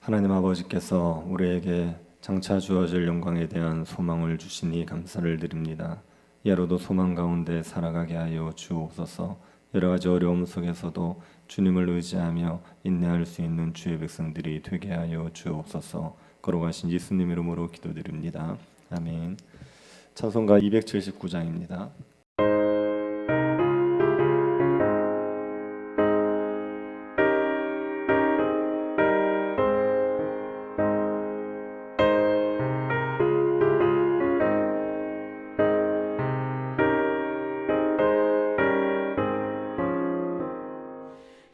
하나님 아버지께서 우리에게 장차 주어질 영광에 대한 소망을 주시니 감사를 드립니다. 예로도 소망 가운데 살아가게 하여 주옵소서. 여러 가지 어려움 속에서도 주님을 의지하며 인내할 수 있는 주의 백성들이 되게 하여 주옵소서. 걸어가신 예수님 이름으로 기도드립니다. 아멘. 찬송가 279장입니다.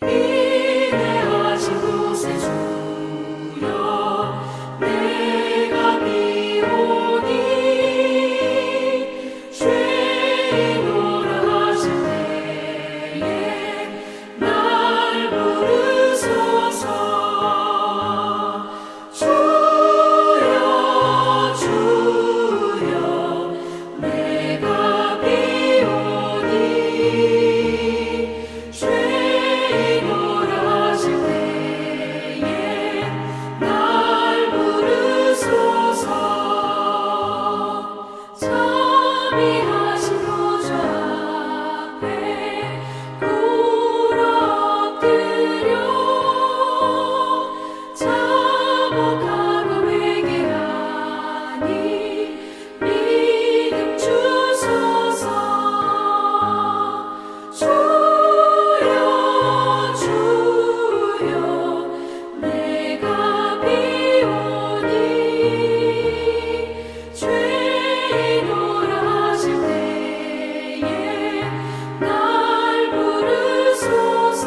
인내하신 곳에 주여 내가 비오니 죄인오라 하실 때에 날 부르소서. 주여 주여 내가 비오니 죄인오라 하실 때에 날 부르소서. 자비하신 보좌 앞에 꿇어 엎드려 자복하고 회개하니 믿음 주소서. 주여 주여 내가 비오니 죄인오라 하실 때에 날 부르소서.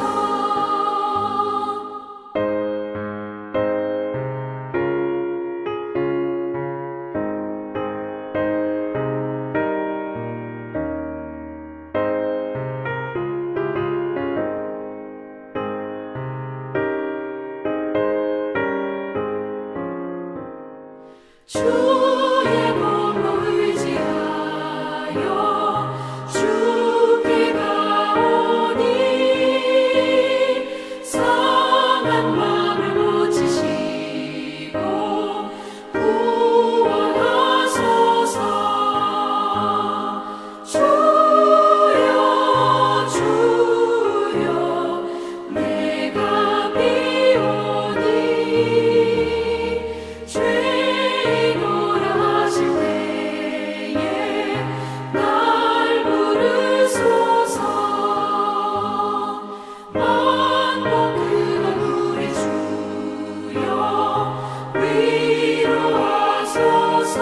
주의 몸으로 의지하여 주께 가오니 상한 마음을 고치시고 구원하소서. 주여 주여 내가 비오니 죄인오라 하실 때에 날 부르소서. 만복 근원 우리 주여 위로하소서.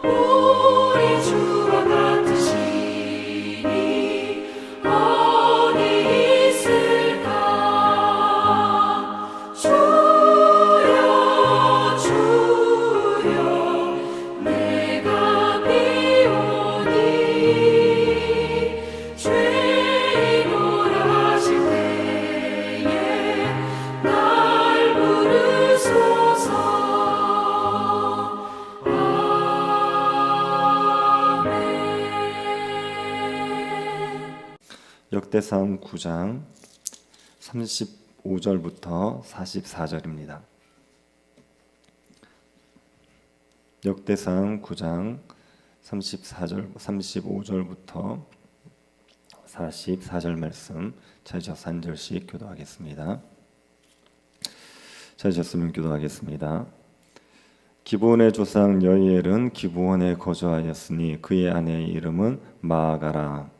우리 주와 같으시니 어디 있을까. 주여 주여 내가 비오니 죄인오라 하실 때에 날 부르소서. 아멘. 역대상 9장 35절부터 44절입니다. 역대상 9장 35절부터 44절 말씀 찾으셔서 한 절씩 교도하겠습니다. 찾으셨으면 교도하겠습니다. 기브온의 조상 여이엘은 기브온에 거주하였으니 그의 아내의 이름은 마아가라.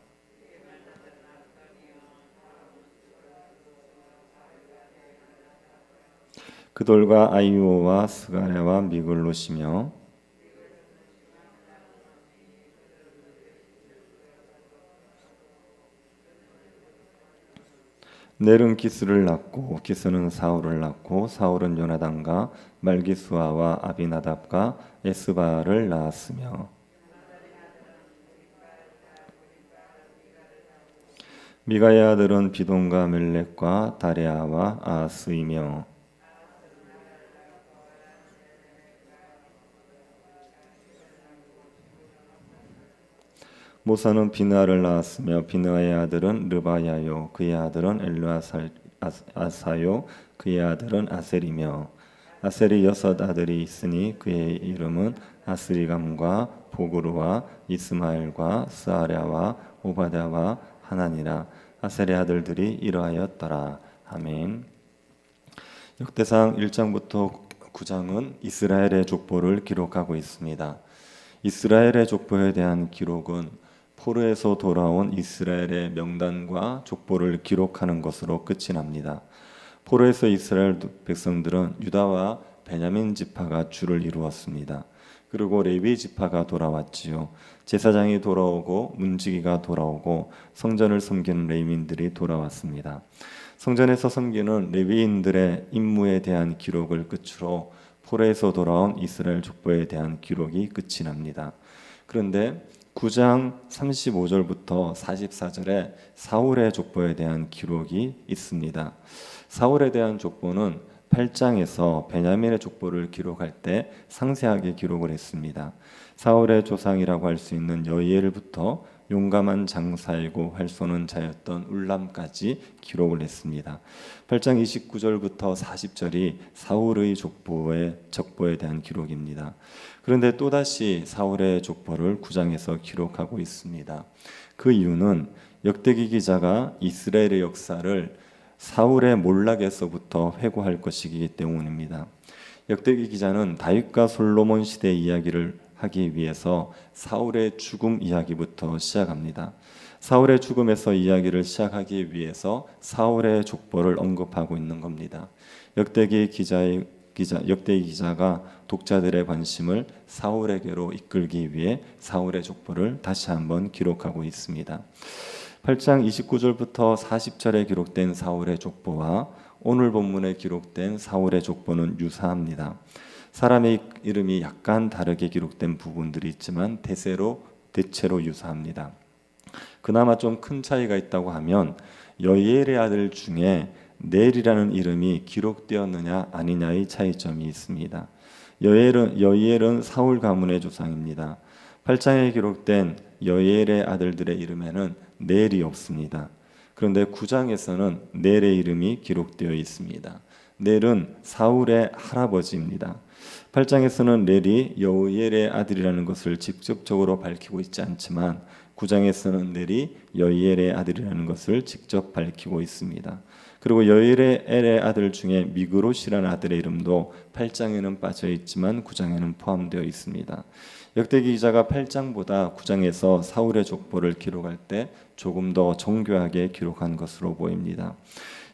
그 돌과 아이오와 스가랴와 미글롯이며 넬은 기스를 낳고 기스는 사울을 낳고 사울은 요나단과 말기수아와 아비나답과 에스바를 낳았으며 미가의 아들은 비돈과 멜렉과 다레아와 아스이며 모사는 비느아를 낳았으며 비느아의 아들은 르바야요 그의 아들은 아사요 그의 아들은 아셀이며 아셀이 6 아들이 있으니 그의 이름은 아스리감과 보그루와 이스마엘과 스아랴와 오바댜와 하나니라. 아셀의 아들들이 이러하였더라. 아멘. 역대상 1장부터 9장은 이스라엘의 족보를 기록하고 있습니다. 이스라엘의 족보에 대한 기록은 포로에서 돌아온 이스라엘의 명단과 족보를 기록하는 것으로 끝이 납니다. 포로에서 이스라엘 백성들은 유다와 베냐민 지파가 주를 이루었습니다. 그리고 레위 지파가 돌아왔지요. 제사장이 돌아오고 문지기가 돌아오고 성전을 섬기는 레위인들이 돌아왔습니다. 성전에서 섬기는 레위인들의 임무에 대한 기록을 끝으로 포로에서 돌아온 이스라엘 족보에 대한 기록이 끝이 납니다. 그런데 9장 35절부터 44절에 사울의 족보에 대한 기록이 있습니다. 사울에 대한 족보는 8장에서 베냐민의 족보를 기록할 때 상세하게 기록을 했습니다. 사울의 조상이라고 할 수 있는 여이엘부터 용감한 장사이고 활 쏘는 자였던 울람까지 기록을 했습니다. 8장 29절부터 40절이 사울의 족보에 대한 기록입니다. 그런데 또다시 사울의 족보를 9장에서 기록하고 있습니다. 그 이유는 역대기 기자가 이스라엘의 역사를 사울의 몰락에서부터 회고할 것이기 때문입니다. 역대기 기자는 다윗과 솔로몬 시대 이야기를 하기 위해서 사울의 죽음 이야기부터 시작합니다. 사울의 죽음에서 이야기를 시작하기 위해서 사울의 족보를 언급하고 있는 겁니다. 역대기 기자가 독자들의 관심을 사울에게로 이끌기 위해 사울의 족보를 다시 한번 기록하고 있습니다. 8장 29절부터 40절에 기록된 사울의 족보와 오늘 본문에 기록된 사울의 족보는 유사합니다. 사람의 이름이 약간 다르게 기록된 부분들이 있지만 대체로 유사합니다. 그나마 좀 큰 차이가 있다고 하면 여이엘의 아들 중에 넬이라는 이름이 기록되었느냐 아니냐의 차이점이 있습니다. 여이엘은 사울 가문의 조상입니다. 8장에 기록된 여이엘의 아들들의 이름에는 넬이 없습니다. 그런데 9장에서는 넬의 이름이 기록되어 있습니다. 넬은 사울의 할아버지입니다. 8장에서는 넬이 여이엘의 아들이라는 것을 직접적으로 밝히고 있지 않지만 9장에서는 넬이 여이엘의 아들이라는 것을 직접 밝히고 있습니다. 그리고 여이엘의 아들 중에 미그롯이라는 아들의 이름도 8장에는 빠져 있지만 9장에는 포함되어 있습니다. 역대기 기자가 8장보다 9장에서 사울의 족보를 기록할 때 조금 더 정교하게 기록한 것으로 보입니다.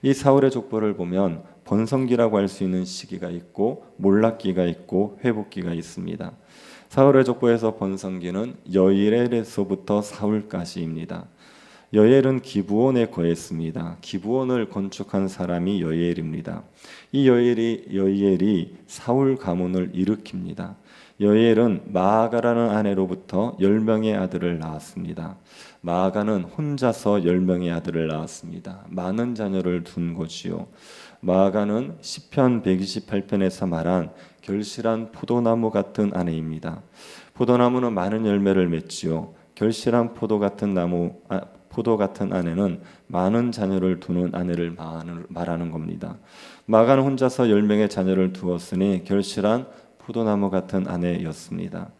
이 사울의 족보를 보면 번성기라고 할 수 있는 시기가 있고 몰락기가 있고 회복기가 있습니다. 사울의 족보에서 번성기는 여이엘에서부터 사울까지입니다. 여이엘은 기브온에 거했습니다. 기브온을 건축한 사람이 여이엘입니다. 이 여이엘이 사울 가문을 일으킵니다. 여이엘은 마아가라는 아내로부터 10명의 아들을 낳았습니다. 마아가는 혼자서 10명의 아들을 낳았습니다. 많은 자녀를 둔 것이요. 마아가는 시편 128편에서 말한 결실한 포도나무 같은 아내입니다. 포도나무는 많은 열매를 맺지요. 결실한 포도 같은 아내는 많은 자녀를 두는 아내를 말하는 겁니다. 마아가는 혼자서 10명의 자녀를 두었으니 결실한 포도나무 같은 아내였습니다.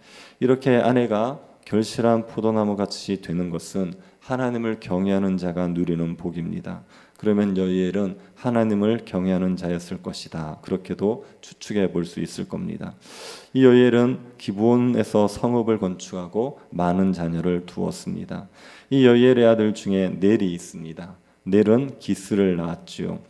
이렇게 아내가 결실한 포도나무 같이 되는 것은 하나님을 경외하는 자가 누리는 복입니다. 그러면 여이엘은 하나님을 경외하는 자였을 것이다. 그렇게도 추측해 볼 수 있을 겁니다. 이 여이엘은 기브온에서 성읍을 건축하고 많은 자녀를 두었습니다. 이 여이엘의 아들 중에 넬이 있습니다. 넬은 기스를 낳았지요.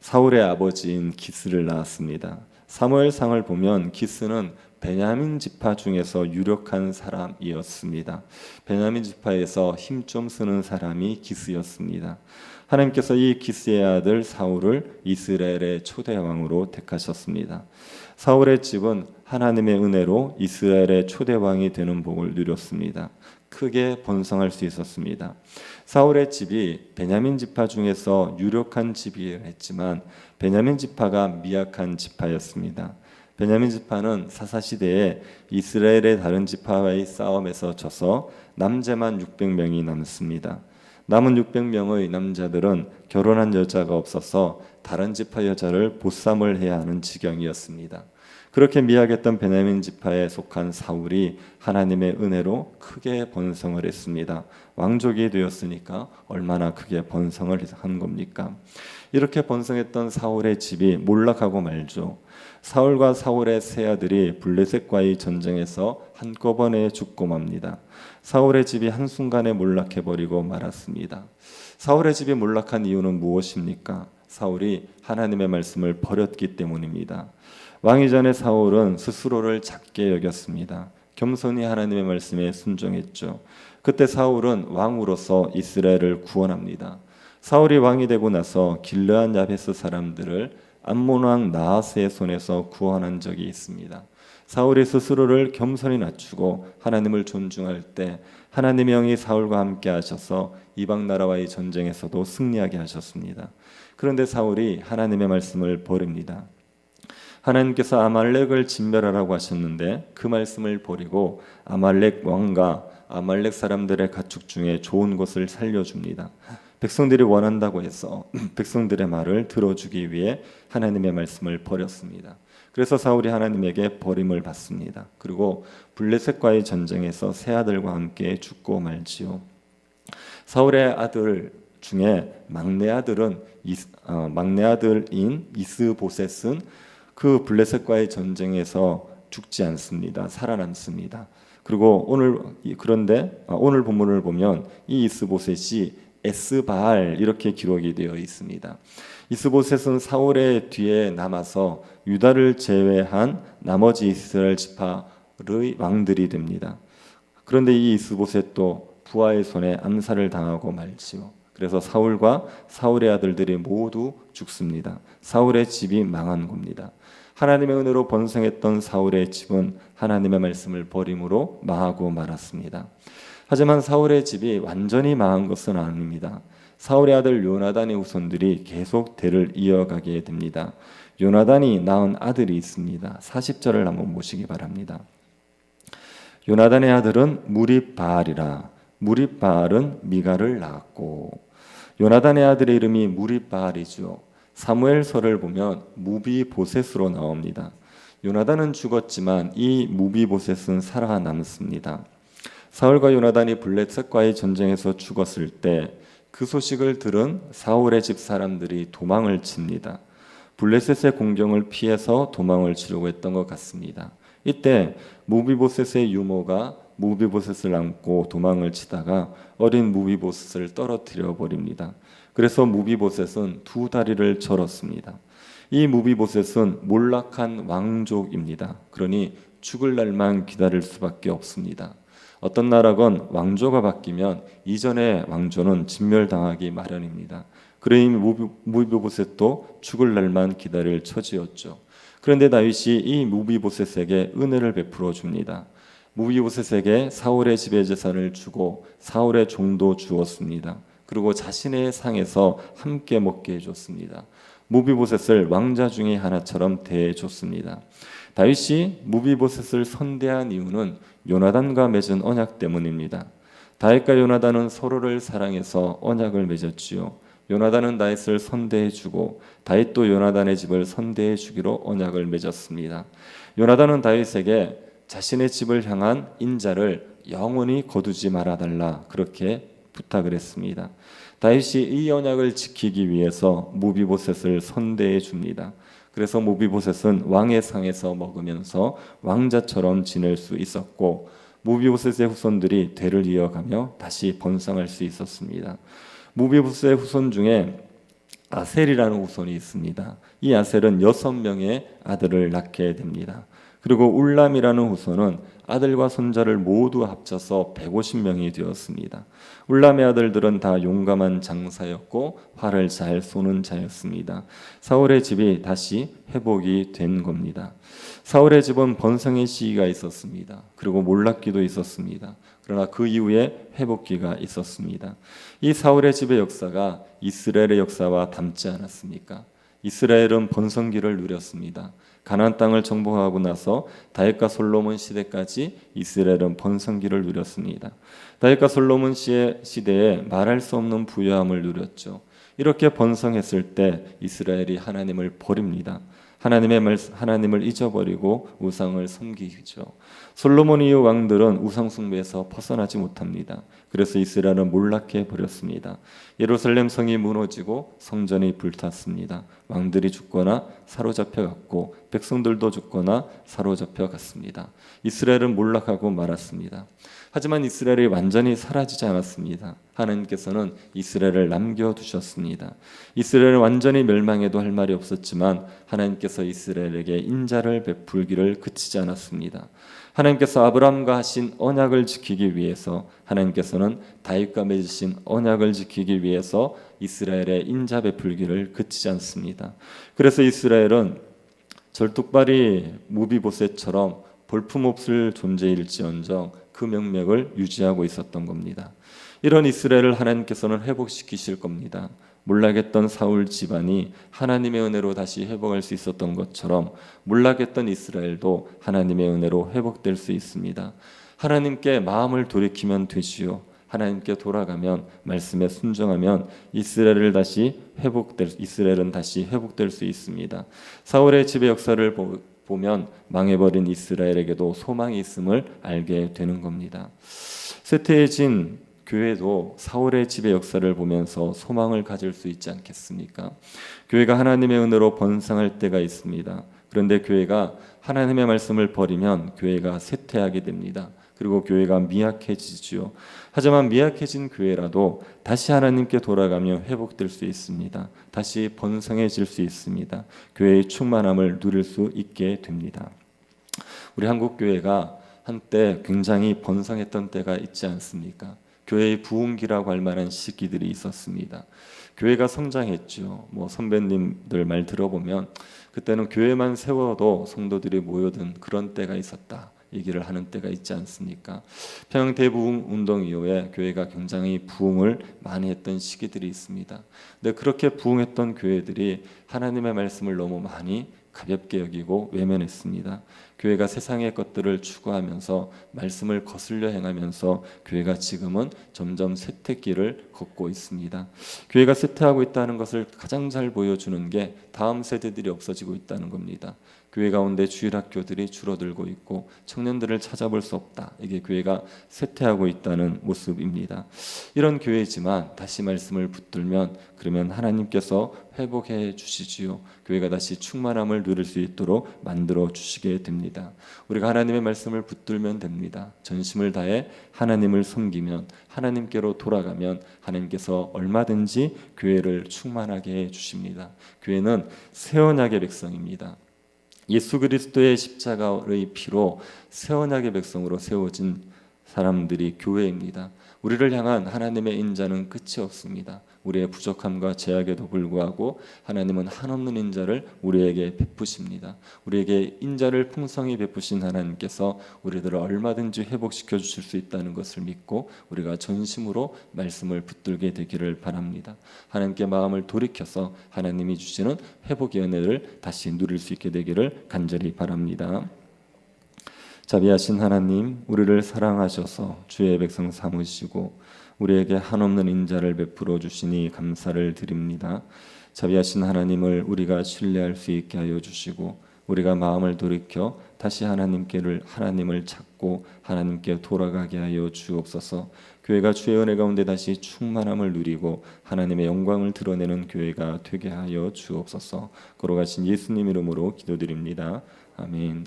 사울의 아버지인 기스를 낳았습니다. 사무엘상을 보면 기스는 베냐민 지파 중에서 유력한 사람이었습니다. 베냐민 지파에서 힘 좀 쓰는 사람이 기스였습니다. 하나님께서 이 기스의 아들 사울을 이스라엘의 초대 왕으로 택하셨습니다. 사울의 집은 하나님의 은혜로 이스라엘의 초대 왕이 되는 복을 누렸습니다. 크게 번성할 수 있었습니다. 사울의 집이 베냐민 지파 중에서 유력한 집이라 했지만 베냐민 지파가 미약한 지파였습니다. 베냐민 지파는 사사시대에 이스라엘의 다른 지파와의 싸움에서 져서 남제만 600명이 남습니다. 남은 600명의 남자들은 결혼한 여자가 없어서 다른 지파 여자를 보쌈을 해야 하는 지경이었습니다. 그렇게 미약했던 베냐민 지파에 속한 사울이 하나님의 은혜로 크게 번성을 했습니다. 왕족이 되었으니까 얼마나 크게 번성을 한 겁니까? 이렇게 번성했던 사울의 집이 몰락하고 말죠. 사울과 사울의 세 아들이 블레셋과의 전쟁에서 한꺼번에 죽고 맙니다. 사울의 집이 한순간에 몰락해버리고 말았습니다. 사울의 집이 몰락한 이유는 무엇입니까? 사울이 하나님의 말씀을 버렸기 때문입니다. 왕이 전에 사울은 스스로를 작게 여겼습니다. 겸손히 하나님의 말씀에 순종했죠. 그때 사울은 왕으로서 이스라엘을 구원합니다. 사울이 왕이 되고 나서 길르앗 야베스 사람들을 암몬 왕 나하스의 손에서 구원한 적이 있습니다. 사울이 스스로를 겸손히 낮추고 하나님을 존중할 때 하나님의 영이 사울과 함께 하셔서 이방 나라와의 전쟁에서도 승리하게 하셨습니다. 그런데 사울이 하나님의 말씀을 버립니다. 하나님께서 아말렉을 진멸하라고 하셨는데 그 말씀을 버리고 아말렉 왕과 아말렉 사람들의 가축 중에 좋은 것을 살려줍니다. 백성들이 원한다고 해서 백성들의 말을 들어주기 위해 하나님의 말씀을 버렸습니다. 그래서 사울이 하나님에게 버림을 받습니다. 그리고 블레셋과의 전쟁에서 세 아들과 함께 죽고 말지요. 사울의 아들 중에 막내 아들인 이스보셋은 그 블레셋과의 전쟁에서 죽지 않습니다. 살아남습니다. 그리고 오늘 본문을 보면 이 이스보셋이 에스바알 이렇게 기록이 되어 있습니다. 이스보셋은 사울의 뒤에 남아서 유다를 제외한 나머지 이스라엘 지파의 왕들이 됩니다. 그런데 이 이스보셋도 부하의 손에 암살을 당하고 말지요. 그래서 사울과 사울의 아들들이 모두 죽습니다. 사울의 집이 망한 겁니다. 하나님의 은혜로 번성했던 사울의 집은 하나님의 말씀을 버림으로 망하고 말았습니다. 하지만 사울의 집이 완전히 망한 것은 아닙니다. 사울의 아들 요나단의 후손들이 계속 대를 이어가게 됩니다. 요나단이 낳은 아들이 있습니다. 40절을 한번 보시기 바랍니다. 요나단의 아들은 무립바알이라. 무립바알은 미가를 낳았고, 요나단의 아들의 이름이 무립바알이죠. 사무엘서를 보면 무비보셋으로 나옵니다. 요나단은 죽었지만 이 무비보셋은 살아남습니다. 사울과 요나단이 블레셋과의 전쟁에서 죽었을 때 그 소식을 들은 사울의 집 사람들이 도망을 칩니다. 블레셋의 공격을 피해서 도망을 치려고 했던 것 같습니다. 이때 무비보셋의 유모가 무비보셋을 안고 도망을 치다가 어린 무비보셋을 떨어뜨려 버립니다. 그래서 무비보셋은 두 다리를 절었습니다. 이 무비보셋은 몰락한 왕족입니다. 그러니 죽을 날만 기다릴 수밖에 없습니다. 어떤 나라건 왕조가 바뀌면 이전의 왕조는 진멸당하기 마련입니다. 그러니 무비보셋도 죽을 날만 기다릴 처지였죠. 그런데 다윗이 이 무비보셋에게 은혜를 베풀어 줍니다. 무비보셋에게 사울의 지배 재산을 주고 사울의 종도 주었습니다. 그리고 자신의 상에서 함께 먹게 해줬습니다. 무비보셋을 왕자 중에 하나처럼 대해줬습니다. 다윗이 무비보셋을 선대한 이유는 요나단과 맺은 언약 때문입니다. 다윗과 요나단은 서로를 사랑해서 언약을 맺었지요. 요나단은 다윗을 선대해주고 다윗도 요나단의 집을 선대해주기로 언약을 맺었습니다. 요나단은 다윗에게 자신의 집을 향한 인자를 영원히 거두지 말아달라 그렇게 부탁을 했습니다. 다윗이 이 언약을 지키기 위해서 무비보셋을 선대해 줍니다. 그래서 무비보셋은 왕의 상에서 먹으면서 왕자처럼 지낼 수 있었고 무비보셋의 후손들이 대를 이어가며 다시 번성할 수 있었습니다. 무비보셋의 후손 중에 아셀이라는 후손이 있습니다. 이 아셀은 6명의 아들을 낳게 됩니다. 그리고 울람이라는 후손은 아들과 손자를 모두 합쳐서 150명이 되었습니다. 울람의 아들들은 다 용감한 장사였고 활을 잘 쏘는 자였습니다. 사울의 집이 다시 회복이 된 겁니다. 사울의 집은 번성의 시기가 있었습니다. 그리고 몰락기도 있었습니다. 그러나 그 이후에 회복기가 있었습니다. 이 사울의 집의 역사가 이스라엘의 역사와 닮지 않았습니까? 이스라엘은 번성기를 누렸습니다. 가나안 땅을 정복하고 나서 다윗과 솔로몬 시대까지 이스라엘은 번성기를 누렸습니다. 다윗과 솔로몬 시대에 말할 수 없는 부유함을 누렸죠. 이렇게 번성했을 때 이스라엘이 하나님을 버립니다. 하나님을 잊어버리고 우상을 섬기죠. 솔로몬 이후 왕들은 우상 숭배에서 벗어나지 못합니다. 그래서 이스라엘은 몰락해 버렸습니다. 예루살렘 성이 무너지고 성전이 불탔습니다. 왕들이 죽거나 사로잡혀 갔고 백성들도 죽거나 사로잡혀 갔습니다. 이스라엘은 몰락하고 말았습니다. 하지만 이스라엘이 완전히 사라지지 않았습니다. 하나님께서는 이스라엘을 남겨두셨습니다. 이스라엘은 완전히 멸망해도 할 말이 없었지만 하나님께서 이스라엘에게 인자를 베풀기를 그치지 않았습니다. 하나님께서 아브라함과 하신 언약을 지키기 위해서, 하나님께서는 다윗과 맺으신 언약을 지키기 위해서 이스라엘의 인자 베풀기를 그치지 않습니다. 그래서 이스라엘은 절뚝발이 무비보셋처럼 볼품없을 존재일지언정 그 명맥을 유지하고 있었던 겁니다. 이런 이스라엘을 하나님께서는 회복시키실 겁니다. 몰락했던 사울 집안이 하나님의 은혜로 다시 회복할 수 있었던 것처럼 몰락했던 이스라엘도 하나님의 은혜로 회복될 수 있습니다. 하나님께 마음을 돌이키면 되지요. 하나님께 돌아가면, 말씀에 순종하면 이스라엘은 다시 회복될 수 있습니다. 사울의 지배 역사를 보면 망해버린 이스라엘에게도 소망이 있음을 알게 되는 겁니다. 쇠퇴해진 교회도 사울의 지배 역사를 보면서 소망을 가질 수 있지 않겠습니까? 교회가 하나님의 은혜로 번성할 때가 있습니다. 그런데 교회가 하나님의 말씀을 버리면 교회가 쇠퇴하게 됩니다. 그리고 교회가 미약해지지요. 하지만 미약해진 교회라도 다시 하나님께 돌아가며 회복될 수 있습니다. 다시 번성해질 수 있습니다. 교회의 충만함을 누릴 수 있게 됩니다. 우리 한국 교회가 한때 굉장히 번성했던 때가 있지 않습니까? 교회의 부흥기라고 할 만한 시기들이 있었습니다. 교회가 성장했죠. 선배님들 말 들어보면 그때는 교회만 세워도 성도들이 모여든 그런 때가 있었다. 얘기를 하는 때가 있지 않습니까? 평양 대부흥 운동 이후에 교회가 굉장히 부흥을 많이 했던 시기들이 있습니다. 근데 그렇게 부흥했던 교회들이 하나님의 말씀을 너무 많이 가볍게 여기고 외면했습니다. 교회가 세상의 것들을 추구하면서 말씀을 거슬려 행하면서 교회가 지금은 점점 쇠퇴길을 걷고 있습니다. 교회가 쇠퇴하고 있다는 것을 가장 잘 보여주는 게 다음 세대들이 없어지고 있다는 겁니다. 교회 가운데 주일학교들이 줄어들고 있고 청년들을 찾아볼 수 없다. 이게 교회가 쇠퇴하고 있다는 모습입니다. 이런 교회지만 다시 말씀을 붙들면 그러면 하나님께서 회복해 주시지요. 교회가 다시 충만함을 누릴 수 있도록 만들어 주시게 됩니다. 우리가 하나님의 말씀을 붙들면 됩니다. 전심을 다해 하나님을 섬기면, 하나님께로 돌아가면 하나님께서 얼마든지 교회를 충만하게 해 주십니다. 교회는 새 언약의 백성입니다. 예수 그리스도의 십자가의 피로 새 언약의 백성으로 세워진 사람들이 교회입니다. 우리를 향한 하나님의 인자는 끝이 없습니다. 우리의 부족함과 제약에도 불구하고 하나님은 한없는 인자를 우리에게 베푸십니다. 우리에게 인자를 풍성히 베푸신 하나님께서 우리들을 얼마든지 회복시켜 주실 수 있다는 것을 믿고 우리가 전심으로 말씀을 붙들게 되기를 바랍니다. 하나님께 마음을 돌이켜서 하나님이 주시는 회복의 은혜를 다시 누릴 수 있게 되기를 간절히 바랍니다. 자비하신 하나님, 우리를 사랑하셔서 주의 백성 삼으시고 우리에게 한없는 인자를 베풀어 주시니 감사를 드립니다. 자비하신 하나님을 우리가 신뢰할 수 있게 하여 주시고 우리가 마음을 돌이켜 다시 하나님을 찾고 하나님께 돌아가게 하여 주옵소서. 교회가 주의 은혜 가운데 다시 충만함을 누리고 하나님의 영광을 드러내는 교회가 되게 하여 주옵소서. 걸어가신 예수님 이름으로 기도드립니다. 아멘.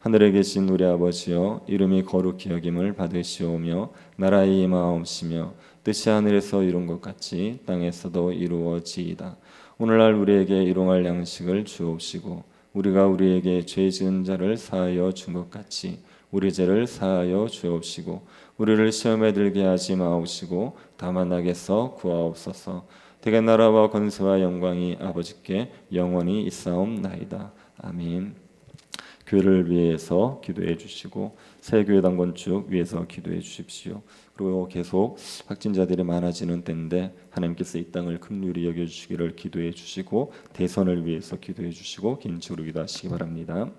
하늘에 계신 우리 아버지여, 이름이 거룩히 여김을 받으시오며 나라의 임하옵시며 뜻이 하늘에서 이룬 것 같이 땅에서도 이루어지이다. 오늘날 우리에게 일용할 양식을 주옵시고 우리가 우리에게 죄 지은 자를 사하여 준 것 같이 우리 죄를 사하여 주옵시고 우리를 시험에 들게 하지 마옵시고 다만 악에서 구하옵소서. 대개 나라와 권세와 영광이 아버지께 영원히 있사옵나이다. 아멘. 교회를 위해서 기도해 주시고 새 교회당 건축 위해서 기도해 주십시오. 그리고 계속 확진자들이 많아지는 때인데 하나님께서 이 땅을 긍휼히 여겨 주시기를 기도해 주시고 대선을 위해서 기도해 주시고 긴축으로 기도하시기 바랍니다.